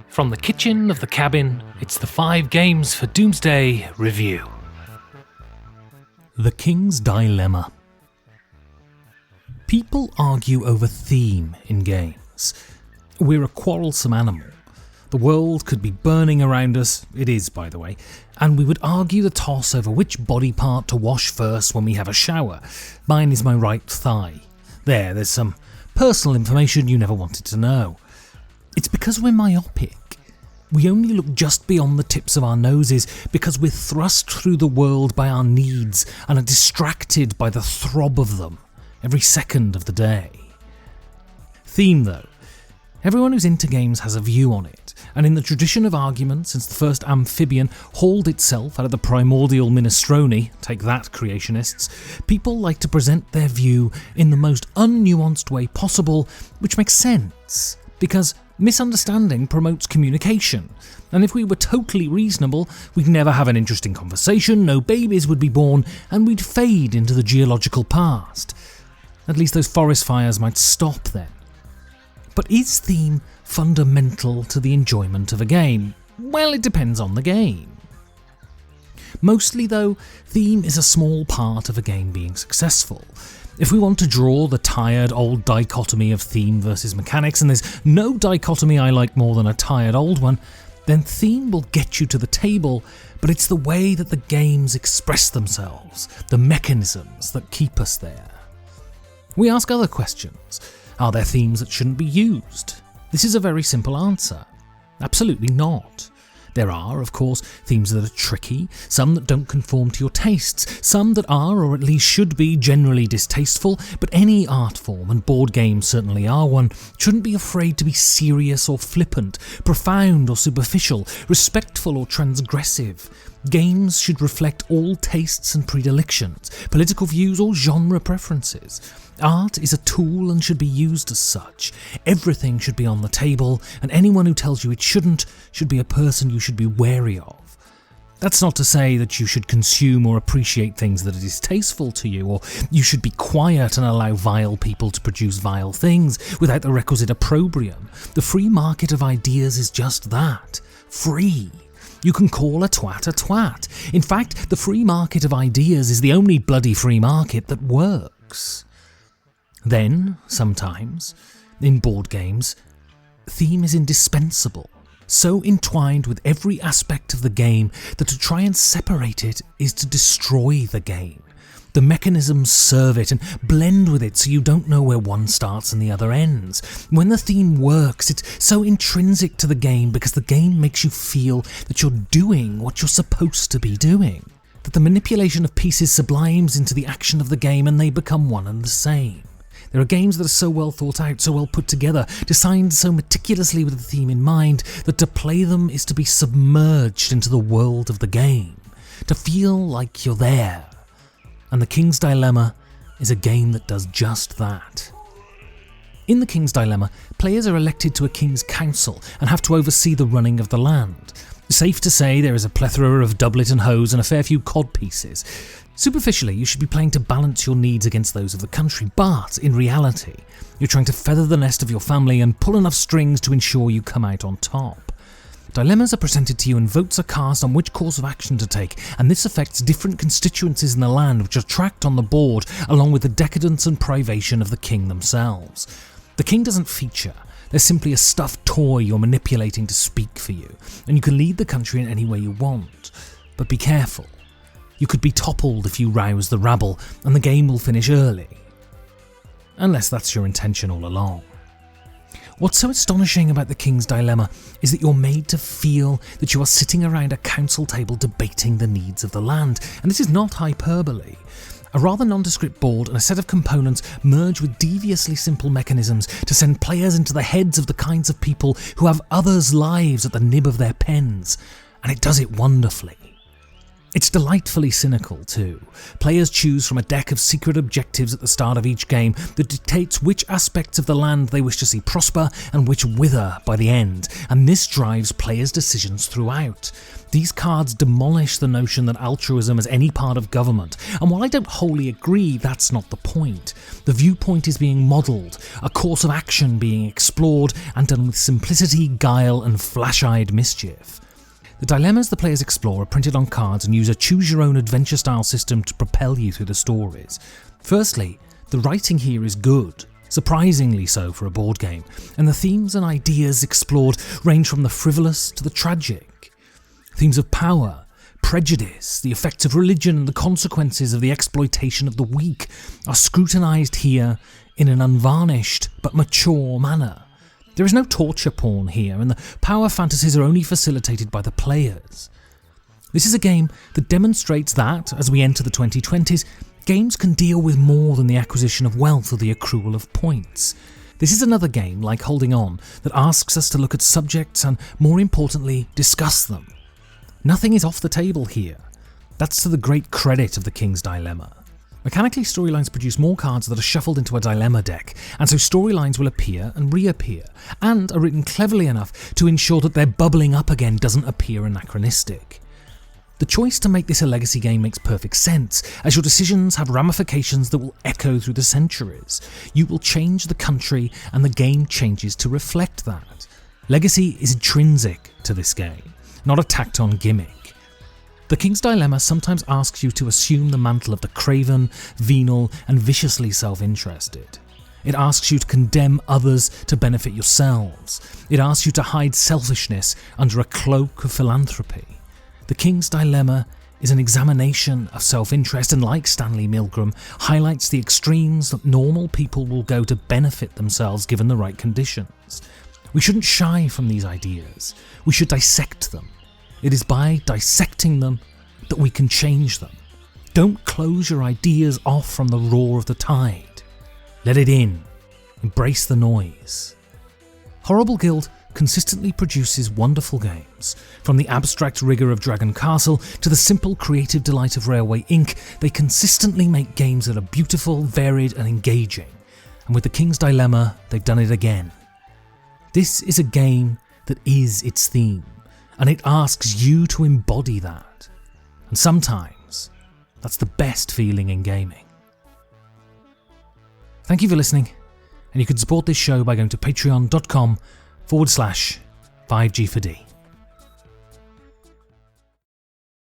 From the kitchen of the cabin, it's the 5 Games for Doomsday review. The King's Dilemma. People argue over theme in games. We're a quarrelsome animal. The world could be burning around us, it is by the way, and we would argue the toss over which body part to wash first when we have a shower. Mine is my right thigh. There's some personal information you never wanted to know. It's because we're myopic. We only look just beyond the tips of our noses because we're thrust through the world by our needs and are distracted by the throb of them every second of the day. Theme though. Everyone who's into games has a view on it, and in the tradition of argument since the first amphibian hauled itself out of the primordial minestrone, take that creationists, people like to present their view in the most unnuanced way possible, which makes sense, because misunderstanding promotes communication, and if we were totally reasonable, we'd never have an interesting conversation, no babies would be born, and we'd fade into the geological past. At least those forest fires might stop then. But is theme fundamental to the enjoyment of a game? Well, it depends on the game. Mostly though, theme is a small part of a game being successful. If we want to draw the tired old dichotomy of theme versus mechanics, and there's no dichotomy I like more than a tired old one, then theme will get you to the table, but it's the way that the games express themselves, the mechanisms that keep us there. We ask other questions. Are there themes that shouldn't be used? This is a very simple answer. Absolutely not. There are, of course, themes that are tricky, some that don't conform to your tastes, some that are, or at least should be, generally distasteful, but any art form, and board games certainly are one, shouldn't be afraid to be serious or flippant, profound or superficial, respectful or transgressive. Games should reflect all tastes and predilections, political views or genre preferences. Art is a tool and should be used as such. Everything should be on the table, and anyone who tells you it shouldn't should be a person you should be wary of. That's not to say that you should consume or appreciate things that are distasteful to you, or you should be quiet and allow vile people to produce vile things without the requisite opprobrium. The free market of ideas is just that. Free. You can call a twat a twat. In fact, the free market of ideas is the only bloody free market that works. Then, sometimes, in board games, theme is indispensable, so entwined with every aspect of the game that to try and separate it is to destroy the game. The mechanisms serve it and blend with it so you don't know where one starts and the other ends. When the theme works, it's so intrinsic to the game because the game makes you feel that you're doing what you're supposed to be doing, that the manipulation of pieces sublimes into the action of the game and they become one and the same. There are games that are so well thought out, so well put together, designed so meticulously with the theme in mind, that to play them is to be submerged into the world of the game, to feel like you're there. And The King's Dilemma is a game that does just that. In The King's Dilemma, players are elected to a King's Council and have to oversee the running of the land. Safe to say there is a plethora of doublet and hose and a fair few cod pieces. Superficially, you should be playing to balance your needs against those of the country, but in reality, you're trying to feather the nest of your family and pull enough strings to ensure you come out on top. Dilemmas are presented to you and votes are cast on which course of action to take, and this affects different constituencies in the land which are tracked on the board, along with the decadence and privation of the king themselves. The king doesn't feature. They're simply a stuffed toy you're manipulating to speak for you, and you can lead the country in any way you want. But be careful. You could be toppled if you rouse the rabble, and the game will finish early. Unless that's your intention all along. What's so astonishing about The King's Dilemma is that you're made to feel that you are sitting around a council table debating the needs of the land, and this is not hyperbole. A rather nondescript board and a set of components merge with deviously simple mechanisms to send players into the heads of the kinds of people who have others' lives at the nib of their pens, and it does it wonderfully. It's delightfully cynical too. Players choose from a deck of secret objectives at the start of each game that dictates which aspects of the land they wish to see prosper and which wither by the end, and this drives players' decisions throughout. These cards demolish the notion that altruism is any part of government, and while I don't wholly agree, that's not the point. The viewpoint is being modelled, a course of action being explored and done with simplicity, guile and flash-eyed mischief. The dilemmas the players explore are printed on cards and use a choose-your-own adventure-style system to propel you through the stories. Firstly, the writing here is good, surprisingly so for a board game, and the themes and ideas explored range from the frivolous to the tragic. Themes of power, prejudice, the effects of religion and the consequences of the exploitation of the weak are scrutinised here in an unvarnished but mature manner. There is no torture porn here, and the power fantasies are only facilitated by the players. This is a game that demonstrates that, as we enter the 2020s, games can deal with more than the acquisition of wealth or the accrual of points. This is another game, like Holding On, that asks us to look at subjects and, more importantly, discuss them. Nothing is off the table here. That's to the great credit of the King's Dilemma. Mechanically, storylines produce more cards that are shuffled into a dilemma deck, and so storylines will appear and reappear, and are written cleverly enough to ensure that their bubbling up again doesn't appear anachronistic. The choice to make this a legacy game makes perfect sense, as your decisions have ramifications that will echo through the centuries. You will change the country, and the game changes to reflect that. Legacy is intrinsic to this game, not a tacked-on gimmick. The King's Dilemma sometimes asks you to assume the mantle of the craven, venal, and viciously self-interested. It asks you to condemn others to benefit yourselves. It asks you to hide selfishness under a cloak of philanthropy. The King's Dilemma is an examination of self-interest and, like Stanley Milgram, highlights the extremes that normal people will go to benefit themselves given the right conditions. We shouldn't shy from these ideas. We should dissect them. It is by dissecting them that we can change them. Don't close your ideas off from the roar of the tide. Let it in. Embrace the noise. Horrible Guild consistently produces wonderful games. From the abstract rigour of Dragon Castle to the simple creative delight of Railway Inc., they consistently make games that are beautiful, varied and engaging. And with the King's Dilemma, they've done it again. This is a game that is its theme, and it asks you to embody that. And sometimes, that's the best feeling in gaming. Thank you for listening, and you can support this show by going to patreon.com/5G4D.